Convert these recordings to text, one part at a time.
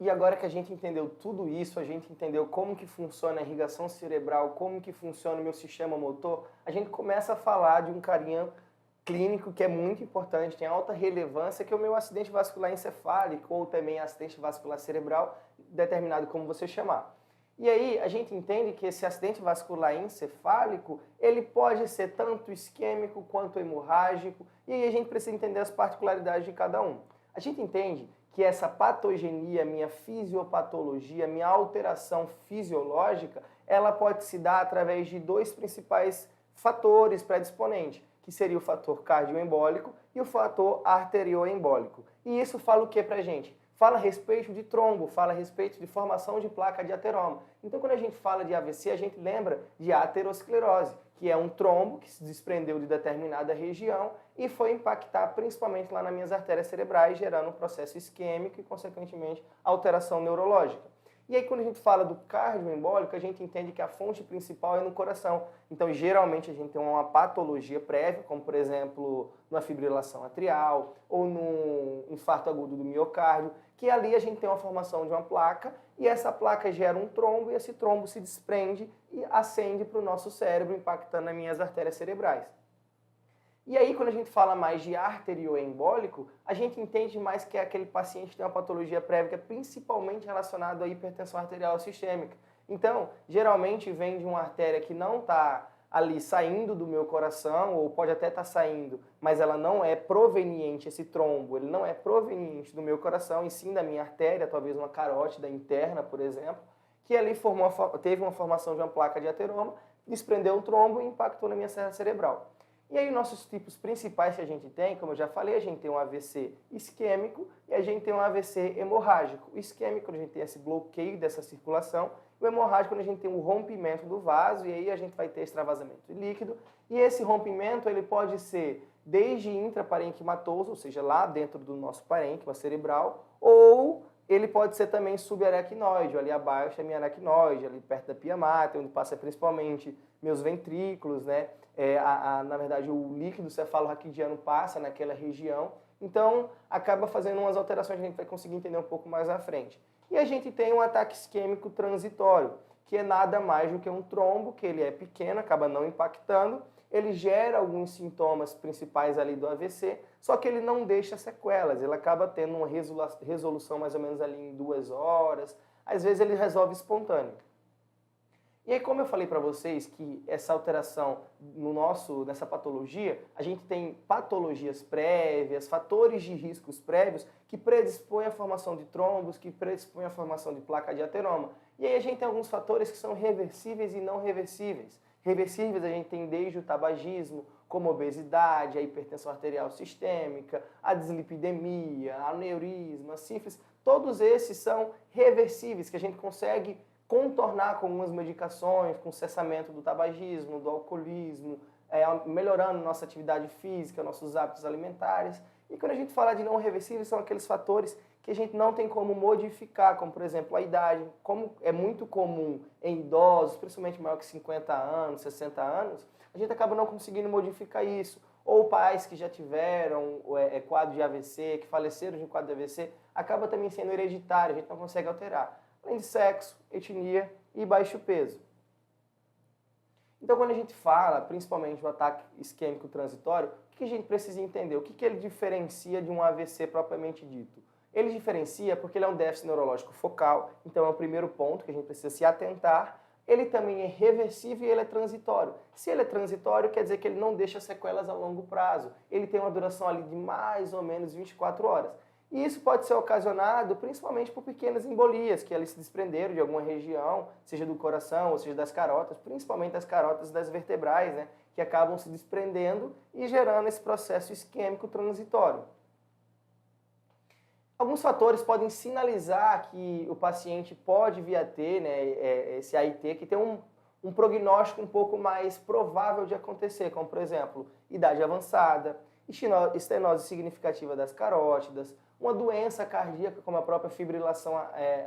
E agora que a gente entendeu tudo isso, a gente entendeu como que funciona a irrigação cerebral, como que funciona o meu sistema motor, a gente começa a falar de um carinha clínico que é muito importante, tem alta relevância, que é o meu acidente vascular encefálico ou também acidente vascular cerebral, determinado como você chamar. E aí a gente entende que esse acidente vascular encefálico, ele pode ser tanto isquêmico quanto hemorrágico, e aí a gente precisa entender as particularidades de cada um. A gente entende que essa patogenia, minha fisiopatologia, minha alteração fisiológica, ela pode se dar através de dois principais fatores predisponentes, que seria o fator cardioembólico e o fator arterioembólico. E isso fala o que pra gente? Fala a respeito de trombo, fala a respeito de formação de placa de ateroma. Então, quando a gente fala de AVC, a gente lembra de aterosclerose, que é um trombo que se desprendeu de determinada região e foi impactar principalmente lá nas minhas artérias cerebrais, gerando um processo isquêmico e, consequentemente, alteração neurológica. E aí, quando a gente fala do cardioembólico, a gente entende que a fonte principal é no coração. Então, geralmente, a gente tem uma patologia prévia, como, por exemplo, numa fibrilação atrial ou num infarto agudo do miocárdio, que ali a gente tem uma formação de uma placa e essa placa gera um trombo e esse trombo se desprende e ascende para o nosso cérebro, impactando as minhas artérias cerebrais. E aí, quando a gente fala mais de arterioembólico, a gente entende mais que é aquele paciente que tem uma patologia prévia, principalmente relacionada à hipertensão arterial sistêmica. Então, geralmente vem de uma artéria que não está ali saindo do meu coração, ou pode até estar saindo, mas ela não é proveniente, esse trombo, ele não é proveniente do meu coração, e sim da minha artéria, talvez uma carótida interna, por exemplo, que ali teve uma formação de uma placa de ateroma, desprendeu um trombo e impactou na minha serra cerebral. E aí, nossos tipos principais que a gente tem, como eu já falei, a gente tem um AVC isquêmico e a gente tem um AVC hemorrágico. O isquêmico, quando a gente tem esse bloqueio dessa circulação, e o hemorrágico, quando a gente tem um rompimento do vaso, e aí a gente vai ter extravasamento de líquido. E esse rompimento, ele pode ser desde intraparenquimatoso, ou seja, lá dentro do nosso parênquima cerebral, ou ele pode ser também subaracnoide, ali abaixo da minha aracnoide, ali perto da pia mater, onde passa principalmente meus ventrículos, né? Na verdade, o líquido cefalorraquidiano passa naquela região, então acaba fazendo umas alterações que a gente vai conseguir entender um pouco mais à frente. E a gente tem um ataque isquêmico transitório, que é nada mais do que um trombo, que ele é pequeno, acaba não impactando, ele gera alguns sintomas principais ali do AVC, só que ele não deixa sequelas, ele acaba tendo uma resolução mais ou menos ali em 2 horas, às vezes ele resolve espontâneo. E aí, como eu falei para vocês que essa alteração nessa patologia, a gente tem patologias prévias, fatores de riscos prévios que predispõem à formação de trombos, que predispõem à formação de placa de ateroma. E aí a gente tem alguns fatores que são reversíveis e não reversíveis. Reversíveis a gente tem desde o tabagismo, como a obesidade, a hipertensão arterial sistêmica, a dislipidemia, aneurisma, sífilis. Todos esses são reversíveis, que a gente consegue contornar com algumas medicações, com cessamento do tabagismo, do alcoolismo, melhorando nossa atividade física, nossos hábitos alimentares. E quando a gente fala de não reversíveis, são aqueles fatores que a gente não tem como modificar, como por exemplo a idade, como é muito comum em idosos, principalmente maior que 50 anos, 60 anos, a gente acaba não conseguindo modificar isso. Ou pais que já tiveram quadro de AVC, que faleceram de quadro de AVC, acaba também sendo hereditário, a gente não consegue alterar. Além de sexo, etnia e baixo peso. Então, quando a gente fala, principalmente do ataque isquêmico transitório, o que a gente precisa entender? O que ele diferencia de um AVC propriamente dito? Ele diferencia porque ele é um déficit neurológico focal, então é o primeiro ponto que a gente precisa se atentar. Ele também é reversível e ele é transitório. Se ele é transitório, quer dizer que ele não deixa sequelas a longo prazo. Ele tem uma duração ali de mais ou menos 24 horas. E isso pode ser ocasionado principalmente por pequenas embolias que eles se desprenderam de alguma região, seja do coração ou seja das carotas, principalmente das carotas e das vertebrais, né, que acabam se desprendendo e gerando esse processo isquêmico transitório. Alguns fatores podem sinalizar que o paciente pode vir a ter, né, esse AIT, que tem um prognóstico um pouco mais provável de acontecer, como por exemplo, idade avançada, estenose significativa das carótidas, uma doença cardíaca como a própria fibrilação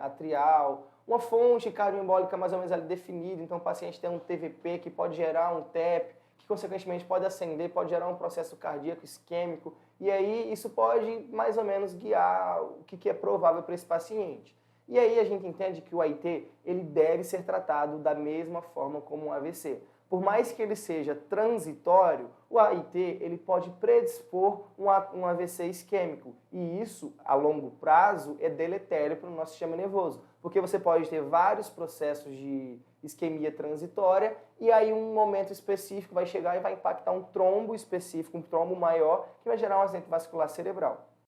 atrial, uma fonte cardioembólica mais ou menos ali definida, então o paciente tem um TVP que pode gerar um TEP, que consequentemente pode ascender, pode gerar um processo cardíaco isquêmico, e aí isso pode mais ou menos guiar o que é provável para esse paciente. E aí a gente entende que o AIT ele deve ser tratado da mesma forma como um AVC. Por mais que ele seja transitório, o AIT ele pode predispor um AVC isquêmico. E isso, a longo prazo, é deletério para o nosso sistema nervoso. Porque você pode ter vários processos de isquemia transitória e aí um momento específico vai chegar e vai impactar um trombo específico, um trombo maior, que vai gerar um acidente vascular cerebral.